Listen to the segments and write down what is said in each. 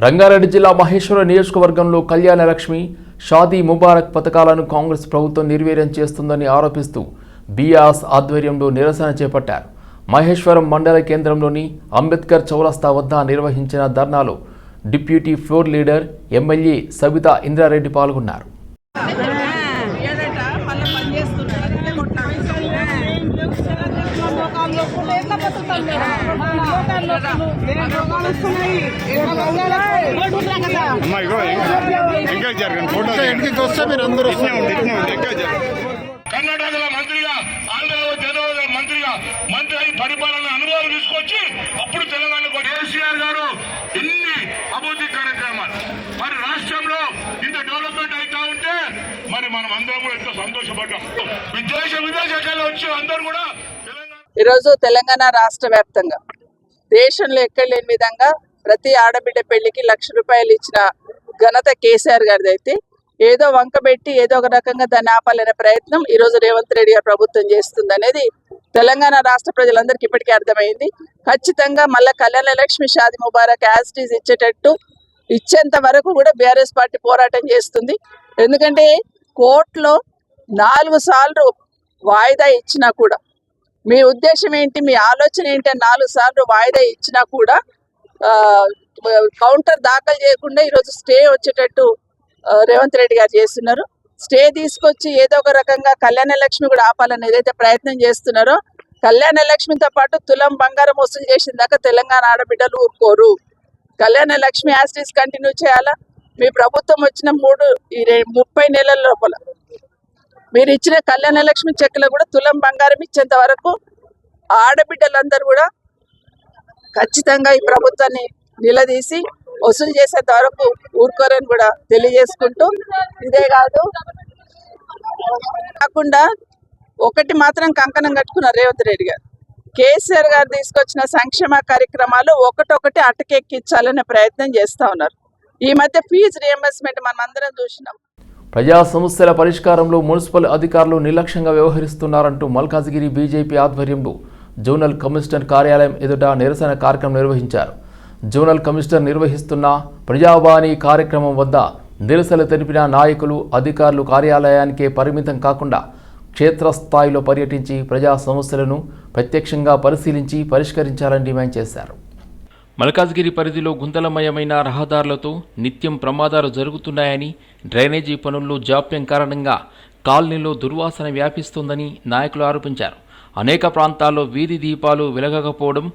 రంగారెడ్డి జిల్లా మహేశ్వరం నియోజకవర్గంలో కళ్యాణ లక్ష్మి, షాదీ ముబారక్ పథకాలను కాంగ్రెస్ ప్రభుత్వం నిర్వీర్యం చేస్తుందని ఆరోపిస్తూ బీఆర్ఎస్ ఆధ్వర్యంలో నిరసన చేపట్టారు. మహేశ్వరం మండల కేంద్రంలోని అంబేద్కర్ చౌరస్తా వద్ద నిర్వహించిన ధర్నాలో deputy floor leader MLA Sabitha Indra Reddy పాల్గొన్నారు. కర్ణాటకలో మంత్రిగా, ఆంధ్రలో జనరల్ మంత్రిగా మంత్రి అయి పరిపాలన అనుభవాలు తీసుకొచ్చి అప్పుడు తెలంగాణకు కేసీఆర్ గారు ఇన్ని అభివృద్ధి కార్యక్రమాలు మరి రాష్ట్రంలో ఇంత డెవలప్మెంట్ అవుతా ఉంటే మరి మనం అందరం కూడా ఎంతో సంతోషపడ్డాం. విదేశాల్లో వచ్చి అందరూ కూడా ఈరోజు తెలంగాణ రాష్ట్ర వ్యాప్తంగా దేశంలో ఎక్కడ లేని విధంగా ప్రతి ఆడబిడ్డ పెళ్లికి ₹1,00,000 ఇచ్చిన ఘనత కేసీఆర్ గారిది. అయితే ఏదో వంకబెట్టి ఏదో ఒక రకంగా దాన్ని ఆపాలనే ప్రయత్నం ఈరోజు రేవంత్ రెడ్డి గారు ప్రభుత్వం చేస్తుంది అనేది తెలంగాణ రాష్ట్ర ప్రజలందరికీ ఇప్పటికీ అర్థమైంది. ఖచ్చితంగా మళ్ళీ Kalyana Lakshmi, Shaadi Mubarak as it is ఇచ్చేంత వరకు కూడా బీఆర్ఎస్ పార్టీ పోరాటం చేస్తుంది. ఎందుకంటే కోర్టులో 4 సార్లు వాయిదా ఇచ్చినా కూడా మీ ఉద్దేశం ఏంటి, మీ ఆలోచన ఏంటి అని 4 సార్లు వాయిదా ఇచ్చినా కూడా కౌంటర్ దాఖలు చేయకుండా ఈరోజు స్టే వచ్చేటట్టు రేవంత్ రెడ్డి గారు చేస్తున్నారు. స్టే తీసుకొచ్చి ఏదో ఒక రకంగా కళ్యాణ లక్ష్మి కూడా ఆపాలని ఏదైతే ప్రయత్నం చేస్తున్నారో, కళ్యాణ లక్ష్మితో పాటు తులం బంగారం వసూలు చేసిన దాకా తెలంగాణ ఆడబిడ్డలు ఊరుకోరు. కళ్యాణ లక్ష్మి యాస్టీస్ కంటిన్యూ చేయాలా. మీ ప్రభుత్వం వచ్చిన 30 నెలల లోపల మీరు ఇచ్చిన కళ్యాణ లక్ష్మి చెక్కులో కూడా తులం బంగారం ఇచ్చేంత వరకు ఆడబిడ్డలందరూ కూడా ఖచ్చితంగా ఈ ప్రభుత్వాన్ని నిలదీసి వసూలు చేసేంత వరకు ఊరుకోరని కూడా తెలియజేసుకుంటూ, ఇదే కాకుండా ఒకటి మాత్రం కంకణం కట్టుకున్నారు రేవంత్ రెడ్డి గారు. కేసీఆర్ గారు తీసుకొచ్చిన సంక్షేమ కార్యక్రమాలు ఒకటొకటి అటకెక్కించాలనే ప్రయత్నం చేస్తూ ఉన్నారు. ఈ మధ్య ఫీజు రియంబర్స్మెంట్ మనం అందరం చూసినాం. ప్రజా సమస్యల పరిష్కారంలో మున్సిపల్ అధికారులు నిర్లక్ష్యంగా వ్యవహరిస్తున్నారంటూ మల్కాజ్గిరి బీజేపీ ఆధ్వర్యంలో జోనల్ కమిషనర్ కార్యాలయం ఎదుట నిరసన కార్యక్రమం నిర్వహించారు. జోనల్ కమిషనర్ నిర్వహిస్తున్న ప్రజావాణి కార్యక్రమం వద్ద నిరసన తెలిపిన నాయకులు, అధికారులు కార్యాలయానికే పరిమితం కాకుండా క్షేత్రస్థాయిలో పర్యటించి ప్రజా సమస్యలను ప్రత్యక్షంగా పరిశీలించి పరిష్కరించాలని డిమాండ్ చేశారు. మల్కాజ్గిరి పరిధిలో గుంతలమయమైన రహదారులతో నిత్యం ప్రమాదాలు జరుగుతున్నాయని, డ్రైనేజీ పనుల్లో జాప్యం కారణంగా కాలనీలో దుర్వాసన వ్యాపిస్తోందని నాయకులు ఆరోపించారు. అనేక ప్రాంతాల్లో వీధి దీపాలు వెలగకపోవడం,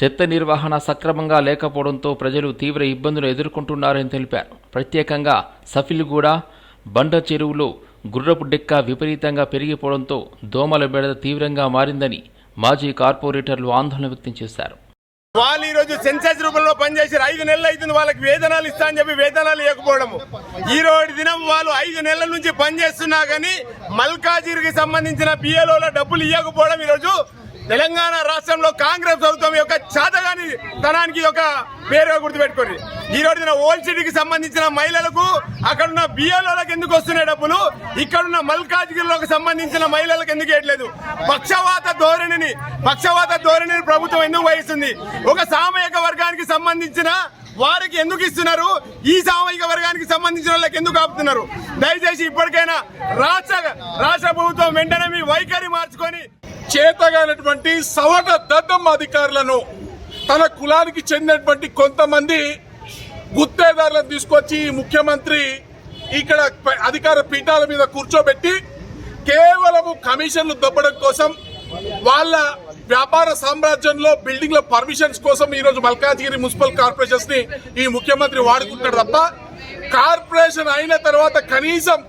చెత్త నిర్వహణ సక్రమంగా లేకపోవడంతో ప్రజలు తీవ్ర ఇబ్బందులు ఎదుర్కొంటున్నారని తెలిపారు. ప్రత్యేకంగా సఫిల్గూడ, బండ చెరువులో గుర్రపు డెక్క విపరీతంగా పెరిగిపోవడంతో దోమల బెడద తీవ్రంగా మారిందని మాజీ కార్పొరేటర్లు ఆందోళన వ్యక్తం చేశారు. వాళ్ళు ఈ రోజు సెన్సస్ రూపంలో పనిచేసి 5 నెలలు అవుతుంది. వాళ్ళకి వేతనాలు ఇస్తా అని చెప్పి వేతనాలు ఇవ్వకపోవడము. ఈ రోజు దినం వాళ్ళు 5 నెలల నుంచి పనిచేస్తున్నా కానీ మల్కాజిగిరికి సంబంధించిన బిఎల్ఓల డబ్బులు ఇవ్వకపోవడం ఈరోజు తెలంగాణ రాష్ట్రంలో కాంగ్రెస్ ప్రభుత్వం యొక్క చాతగాని తనానికి ఒక పేరుగా గుర్తుపెట్టుకోండి. ఈ రోజున ఓల్డ్ సిటీకి సంబంధించిన మహిళలకు అక్కడున్న బిఎల్ఓలకు ఎందుకు వస్తున్నాయి డబ్బులు, ఇక్కడున్న మల్కాజ్గిరిలోకి సంబంధించిన మహిళలకు ఎందుకు ఇవ్వట్లేదు? పక్షవాత ధోరణిని ప్రభుత్వం ఎందుకు వహిస్తుంది? ఒక సామాజిక వర్గానికి సంబంధించిన వారికి ఎందుకు ఇస్తున్నారు, ఈ సామాజిక వర్గానికి సంబంధించిన వాళ్ళకి ఎందుకు ఆపుతున్నారు? దయచేసి ఇప్పటికైనా రాష్ట్ర ప్రభుత్వం వెంటనే మీ వైఖరి మార్చుకొని చేతగానటువంటి సవట దద్దమ్మ అధికారులను, తన కులానికి చెందినటువంటి కొంతమంది గుత్తేదారులను తీసుకొచ్చి ముఖ్యమంత్రి ఇక్కడ అధికార పీఠాల మీద కూర్చోబెట్టి కేవలము కమిషన్లు దొబ్బడం కోసం, వాళ్ళ వ్యాపార సామ్రాజ్యంలో బిల్డింగ్ల పర్మిషన్స్ కోసం ఈరోజు మల్కాజ్గిరి మున్సిపల్ కార్పొరేషన్స్ ని ఈ ముఖ్యమంత్రి వాడుకుంటాడు తప్ప, కార్పొరేషన్ అయిన తర్వాత కనీసం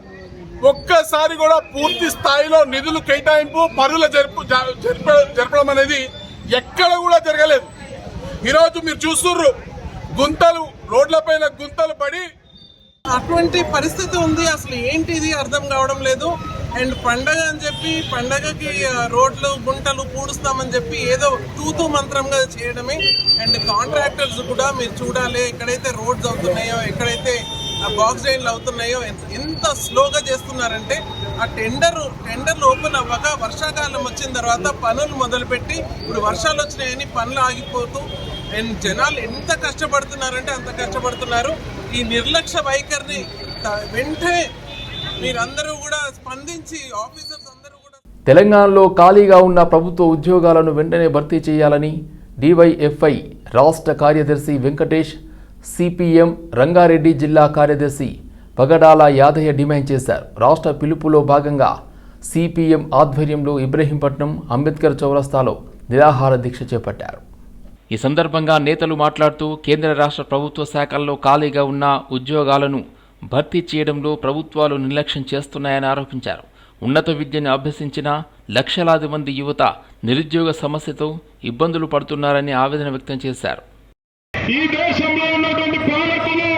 ఒక్కసారి కూడా పూర్తి స్థాయిలో నిధులు కేటాయింపు, పనులు జరపడం అనేది ఎక్కడ కూడా జరగలేదు. ఈరోజు మీరు చూస్తున్నారు, గుంతలు, రోడ్లపైన గుంతలు పడి అటువంటి పరిస్థితి ఉంది. అసలు ఏంటిది అర్థం కావడం లేదు. అండ్ పండగ అని చెప్పి పండగకి రోడ్లు గుంటలు పూడుస్తామని చెప్పి ఏదో తూతూ మంత్రంగా చేయడమే. అండ్ కాంట్రాక్టర్స్ కూడా మీరు చూడాలి, ఎక్కడైతే రోడ్స్ అవుతున్నాయో, ఎక్కడైతే బాక్స్ డ్రైన్లు అవుతున్నాయో ఎంత స్లోగా చేస్తున్నారంటే, ఆ టెండర్లు ఓపెన్ అవ్వక వర్షాకాలం వచ్చిన తర్వాత పనులు మొదలుపెట్టి ఇప్పుడు వర్షాలు వచ్చినాయని పనులు ఆగిపోతూ అండ్ జనాలు ఎంత కష్టపడుతున్నారంటే అంత కష్టపడుతున్నారు. ఈ నిర్లక్ష్య వైఖరిని వెంటనే మీరందరూ కూడా స్పందించి ఆఫీసర్స్ అందరూ కూడా తెలంగాణలో ఖాళీగా ఉన్న ప్రభుత్వ ఉద్యోగాలను వెంటనే భర్తీ చేయాలని డివైఎఫ్ఐ రాష్ట్ర కార్యదర్శి వెంకటేష్, సిపిఎం రంగారెడ్డి జిల్లా కార్యదర్శి పగడాల యాదయ్య డిమాండ్ చేశారు. రాష్ట్ర పిలుపులో భాగంగా సిపిఎం ఆధ్వర్యంలో ఇబ్రహీంపట్నం అంబేద్కర్ చౌరస్తాలో నిరాహార దీక్ష చేపట్టారు. ఈ సందర్భంగా నేతలు మాట్లాడుతూ కేంద్ర రాష్ట్ర ప్రభుత్వ శాఖల్లో ఖాళీగా ఉన్న ఉద్యోగాలను భర్తీ చేయడంలో ప్రభుత్వాలు నిర్లక్ష్యం చేస్తున్నాయని ఆరోపించారు. ఉన్నత విద్యను అభ్యసించిన లక్షలాది మంది యువత నిరుద్యోగ సమస్యతో ఇబ్బందులు పడుతున్నారని ఆవేదన వ్యక్తం చేశారు. ఈ దేశంలో ఉన్నటువంటి పాలకులు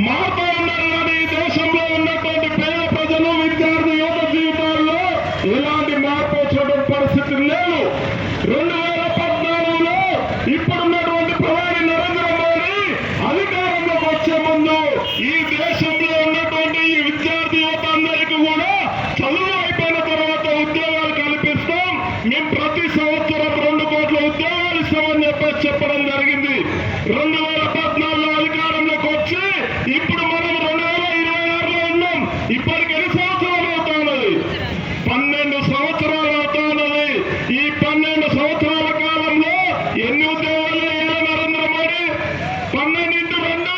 మాతో ఉన్నారు కానీ ఈ దేశంలో ఉన్నటువంటి పేద ప్రజలు విద్యార్థి యువత జీవితాల్లో ఎలాంటి మార్పు వచ్చేటువంటి పరిస్థితి లేదు. 2014లో ఇప్పుడున్నటువంటి ప్రధాని నరేంద్ర మోడీ అధికారంలోకి వచ్చే ముందు ఈ దేశంలో ఉన్నటువంటి ఈ విద్యార్థి యువత అందరికీ కూడా చదువు అయిపోయిన తర్వాత ఉద్యోగాలు కల్పిస్తాం, మేము ప్రతి సంవత్సరం 2 కోట్ల ఉద్యోగాలు ఇస్తామని చెప్పడం జరిగింది. 2014లో అధికారంలోకి వచ్చి ఇప్పుడు మనం 2026లో ఉన్నాం. ఇప్పటికి ఎన్ని సంవత్సరాలు అవుతా ఉన్నది? 12 సంవత్సరాలు అవుతా ఉన్నది. ఈ 12 సంవత్సరాల కాలంలో ఎన్ని ఉద్యోగాలు వేయాలి నరేంద్ర మోడీ? 12x2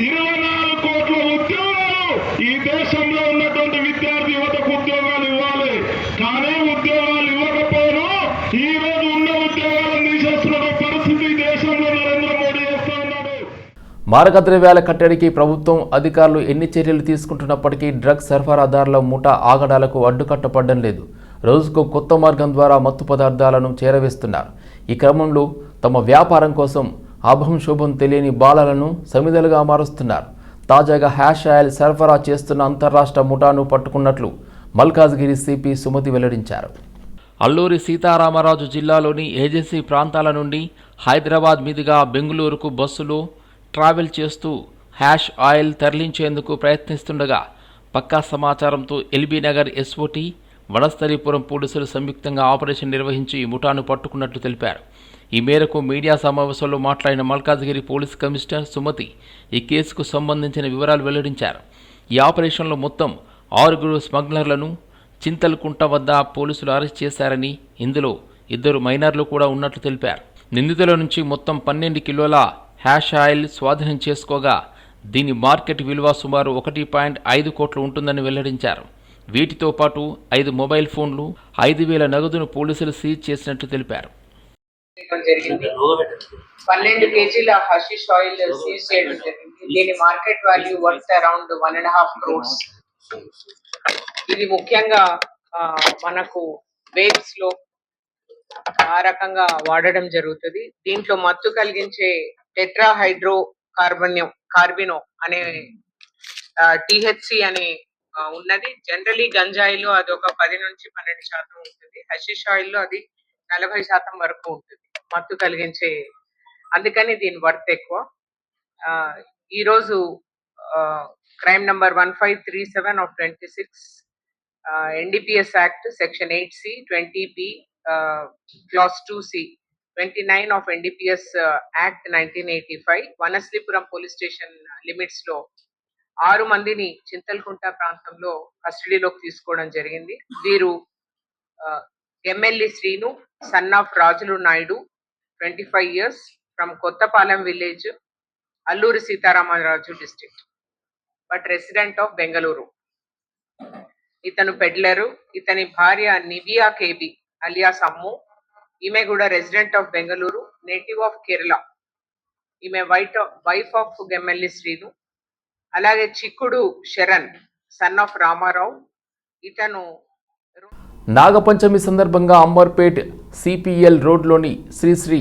24 కోట్ల ఉద్యోగాలు ఈ దేశంలో ఉన్నటువంటి విద్యార్థి యువతకు ఉద్యోగాలు ఇవ్వాలి. కానీ ఉద్యోగాలు ఇవ్వకపోను ఈ రోజు ఉన్న ఉద్యోగాలను తీసేస్తున్న పరిస్థితి ఈ దేశంలో నరేంద్ర మోడీ చేస్తా ఉన్నాడు. మారక ద్రవ్యాల కట్టడికి ప్రభుత్వం అధికారులు ఎన్ని చర్యలు తీసుకుంటున్నప్పటికీ డ్రగ్స్ సరఫరాదారుల ముఠా ఆగడాలకు అడ్డుకట్టపడడం లేదు. రోజుకు కొత్త మార్గం ద్వారా మత్తు పదార్థాలను చేరవేస్తున్నారు. ఈ క్రమంలో తమ వ్యాపారం కోసం అభం శుభం తెలియని బాలలను సమిధలుగా మారుస్తున్నారు. తాజాగా హ్యాష్ ఆయిల్ సరఫరా చేస్తున్న అంతర్రాష్ట్ర ముఠాను పట్టుకున్నట్లు మల్కాజ్గిరి సిపి సుమతి వెల్లడించారు. అల్లూరి సీతారామరాజు జిల్లాలోని ఏజెన్సీ ప్రాంతాల నుండి హైదరాబాద్ మీదుగా బెంగళూరుకు బస్సులో ట్రావెల్ చేస్తూ హ్యాష్ ఆయిల్ తరలించేందుకు ప్రయత్నిస్తుండగా పక్కా సమాచారంతో ఎల్బీ నగర్ ఎస్ఓటీ, వనస్థలీపురం పోలీసులు సంయుక్తంగా ఆపరేషన్ నిర్వహించి ఈ ముఠాను పట్టుకున్నట్లు తెలిపారు. ఈ మేరకు మీడియా సమావేశంలో మాట్లాడిన మల్కాజ్గిరి పోలీస్ కమిషనర్ సుమతి ఈ కేసుకు సంబంధించిన వివరాలు వెల్లడించారు. ఈ ఆపరేషన్లో మొత్తం 6 స్మగ్లర్లను చింతలకుంట వద్ద పోలీసులు అరెస్ట్ చేశారని, ఇందులో 2 మైనర్లు కూడా ఉన్నట్లు తెలిపారు. నిందితుల నుంచి మొత్తం 12 కిలోల హ్యాష్ ఆయిల్ స్వాధీనం చేసుకోగా దీని మార్కెట్ విలువ సుమారు 1.5 కోట్లు ఉంటుందని వెల్లడించారు. వీటితో పాటు 5 మొబైల్ ఫోన్లు, 5,000 నగదును పోలీసులు సీజ్ చేసినట్లు తెలిపారు. 12 కేజీల హషిష్ ఆయిల్ సీజ్ చేయడం జరిగింది. దీని market value worth around 1.5 crores. ఇది ముఖ్యంగా మనకు వేబ్స్ లో ఆ రకంగా వాడడం జరుగుతుంది. దీంట్లో మత్తు కలిగించే టెట్రాహైడ్రో కార్బినో అనే టీహెచ్సి అనే ఉన్నది. జనరలీ గంజాయిలో అది ఒక 10 నుంచి 12% ఉంటుంది. హషిష్ ఆయిల్లో అది 40% వరకు ఉంటుంది మత్తు కలిగించే. అందుకని దీని వర్త్ ఎక్కువ. ఈరోజు crime number 1537 of 26 NDPS act section 8C 20B class 2C 29 of NDPS act 1985 Vanasthalipuram police station limits లో 6 మందిని చింతలకుంట ప్రాంతంలో కస్టడీలోకి తీసుకోవడం జరిగింది. వీరు ఎమ్మెల్యే శ్రీను, సన్ ఆఫ్ రాజులు Naidu, 25 years, from Kothapalem village, Alluri Sitaramaraju district, but resident of Bengaluru. ఇతను పెడ్లరు. ఇతని భార్య నివియా కేబి అలియాస్ అమ్ము, ఈమె కూడా resident of Bengaluru, native of Kerala. ఈమె వైఫ్ ఆఫ్ ఎమ్మెల్యే శ్రీను. అలాగే చిక్కుడు శరణ్, సన్ ఆఫ్ రామారావు. ఇతను నాగపంచమి సందర్భంగా అంబర్పేట్ సిపిఎల్ రోడ్లోని శ్రీ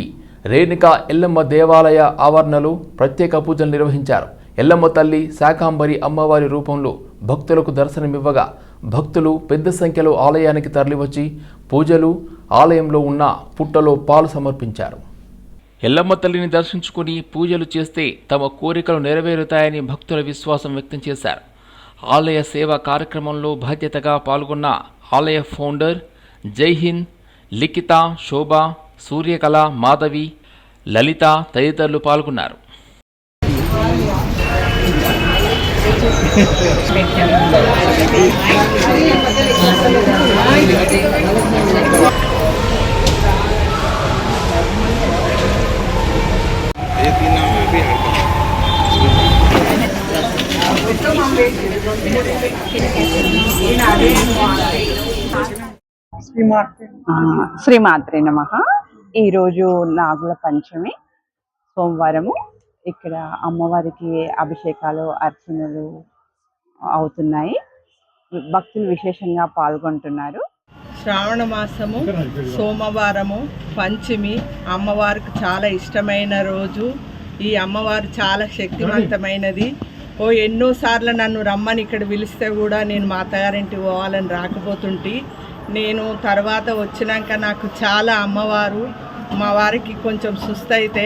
రేణుకా ఎల్లమ్మ దేవాలయ ఆవరణలో ప్రత్యేక పూజలు నిర్వహించారు. ఎల్లమ్మ తల్లి శాకాంబరి అమ్మవారి రూపంలో భక్తులకు దర్శనమివ్వగా భక్తులు పెద్ద సంఖ్యలో ఆలయానికి తరలివచ్చి పూజలు, ఆలయంలో ఉన్న పుట్టలో పాలు సమర్పించారు. ఎల్లమ్మ తల్లిని దర్శించుకుని పూజలు చేస్తే తమ కోరికలు నెరవేరుతాయని భక్తుల విశ్వాసం వ్యక్తం చేశారు. ఆలయ సేవా కార్యక్రమంలో బాధ్యతగా పాల్గొన్న ఆలయ ఫౌండర్ జైహింద్, లిఖిత, శోభ, సూర్యకళ, మాధవి, లలిత తదితరులు పాల్గొన్నారు. శ్రీమాత్రే నమః. ఈరోజు నాగుల పంచమి సోమవారము. ఇక్కడ అమ్మవారికి అభిషేకాలు అర్చనలు అవుతున్నాయి. భక్తులు విశేషంగా పాల్గొంటున్నారు. శ్రావణ మాసము సోమవారము పంచమి అమ్మవారికి చాలా ఇష్టమైన రోజు. ఈ అమ్మవారు చాలా శక్తివంతమైనది. ఎన్నోసార్లు నన్ను రమ్మని ఇక్కడ పిలిస్తే కూడా నేను మా అత్తగారింటికి పోవాలని రాకపోతుంటే నేను తర్వాత వచ్చినాక నాకు చాలా అమ్మవారు మా వారికి కొంచెం సుస్తైతే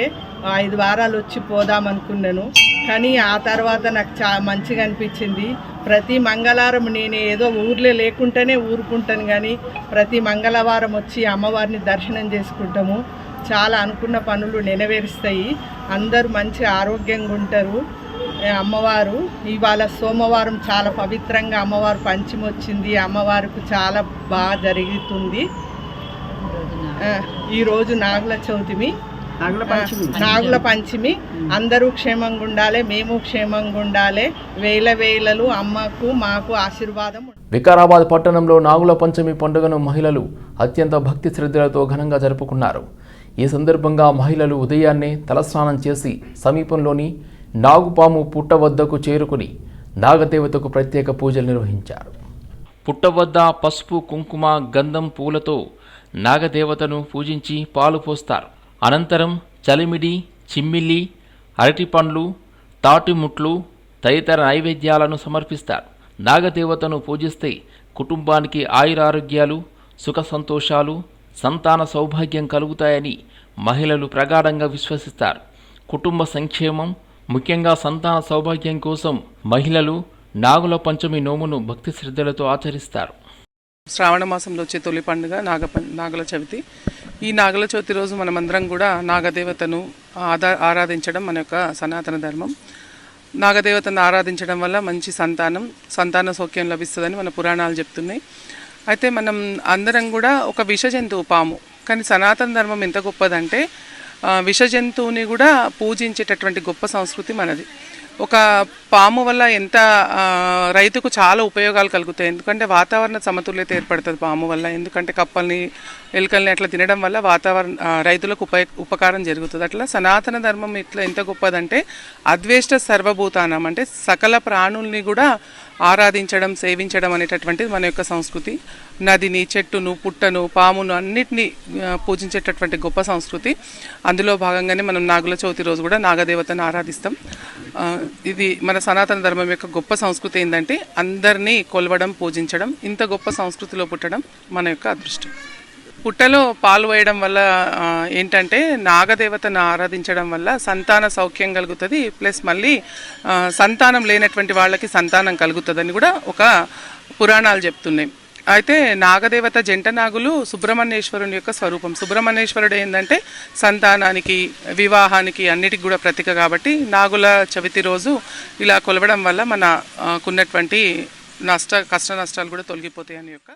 5 వారాలు వచ్చి పోదామనుకున్నాను. కానీ ఆ తర్వాత నాకు మంచిగా అనిపించింది. ప్రతి మంగళవారం నేను ఏదో ఊర్లో లేకుంటేనే ఊరుకుంటాను, కానీ ప్రతి మంగళవారం వచ్చి అమ్మవారిని దర్శనం చేసుకుంటాము. చాలా అనుకున్న పనులు నెరవేరుస్తాయి. అందరూ మంచి ఆరోగ్యంగా ఉంటారు. అమ్మవారు ఇవాళ సోమవారం చాలా పవిత్రంగా అమ్మవారు పంచమి వచ్చింది. అమ్మవారికి చాలా బాగా జరుగుతుంది. ఈరోజు నాగుల పంచమి. అందరూ క్షేమంగా ఉండాలి, మేము క్షేమంగా ఉండాలి. వేలలు అమ్మకు మాకు ఆశీర్వాదం. వికారాబాద్ పట్టణంలో నాగుల పంచమి పండుగను మహిళలు అత్యంత భక్తి శ్రద్ధలతో ఘనంగా జరుపుకున్నారు. ఈ సందర్భంగా మహిళలు ఉదయాన్నే తలస్నానం చేసి సమీపంలోని నాగుపాము పుట్ట వద్దకు చేరుకుని నాగదేవతకు ప్రత్యేక పూజలు నిర్వహించారు. పుట్ట వద్ద పసుపు, కుంకుమ, గంధం, పూలతో నాగదేవతను పూజించి పాలు పోస్తారు. అనంతరం చలిమిడి, చిమ్మిలి, అరటిపండ్లు, తాటిముట్లు తదితర నైవేద్యాలను సమర్పిస్తారు. నాగదేవతను పూజిస్తే కుటుంబానికి ఆయురారోగ్యాలు, సుఖ సంతోషాలు, సంతాన సౌభాగ్యం కలుగుతాయని మహిళలు ప్రగాఢంగా విశ్వసిస్తారు. కుటుంబ సంక్షేమం, ముఖ్యంగా సంతాన సౌభాగ్యం కోసం మహిళలు నాగుల పంచమి నోమును భక్తి శ్రద్ధలతో ఆచరిస్తారు. శ్రావణ మాసంలో వచ్చే తొలి పండుగ నాగుల చవితి. ఈ నాగుల చవితి రోజు మనమందరం కూడా నాగదేవతను ఆరాధించడం మన యొక్క సనాతన ధర్మం. నాగదేవతను ఆరాధించడం వల్ల మంచి సంతాన సౌఖ్యం లభిస్తుందని మన పురాణాలు చెప్తున్నాయి. అయితే మనం అందరం కూడా ఒక విష జంతువు పాము, కానీ సనాతన ధర్మం ఎంత గొప్పదంటే విష జంతువుని కూడా పూజించేటటువంటి గొప్ప సంస్కృతి మనది. ఒక పాము వల్ల ఎంత రైతుకు చాలా ఉపయోగాలు కలుగుతాయి. ఎందుకంటే వాతావరణ సమతుల్యత ఏర్పడుతుంది పాము వల్ల. ఎందుకంటే కప్పల్ని, ఎలుకల్ని అట్లా తినడం వల్ల రైతులకు ఉపకారం జరుగుతుంది. అట్లా సనాతన ధర్మం ఇట్లా ఎంత గొప్పదంటే అద్వేష్ట సర్వభూతానం, అంటే సకల ప్రాణుల్ని కూడా ఆరాధించడం, సేవించడం అనేటటువంటిది మన యొక్క సంస్కృతి. నదిని, చెట్టును, పుట్టను, పామును అన్నిటినీ పూజించేటటువంటి గొప్ప సంస్కృతి. అందులో భాగంగానే మనం నాగుల చవితి రోజు కూడా నాగదేవతను ఆరాధిస్తాం. ఇది మన సనాతన ధర్మం యొక్క గొప్ప సంస్కృతి. ఏంటంటే అందరినీ కొలవడం, పూజించడం. ఇంత గొప్ప సంస్కృతిలో పుట్టడం మన యొక్క అదృష్టం. పుట్టలో పాలు వేయడం వల్ల ఏంటంటే నాగదేవతను ఆరాధించడం వల్ల సంతాన సౌఖ్యం కలుగుతుంది, ప్లస్ మళ్ళీ సంతానం లేనటువంటి వాళ్ళకి సంతానం కలుగుతుందని కూడా ఒక పురాణాలు చెప్తున్నాయి. అయితే నాగదేవత జంట నాగులు సుబ్రహ్మణ్యేశ్వరుని యొక్క స్వరూపం. సుబ్రహ్మణ్యేశ్వరుడు ఏంటంటే సంతానానికి, వివాహానికి అన్నిటికి కూడా ప్రతీక. కాబట్టి నాగుల చవితి రోజు ఇలా కొలవడం వల్ల మనకున్నటువంటి కష్ట నష్టాలు కూడా తొలగిపోతాయి అని యొక్క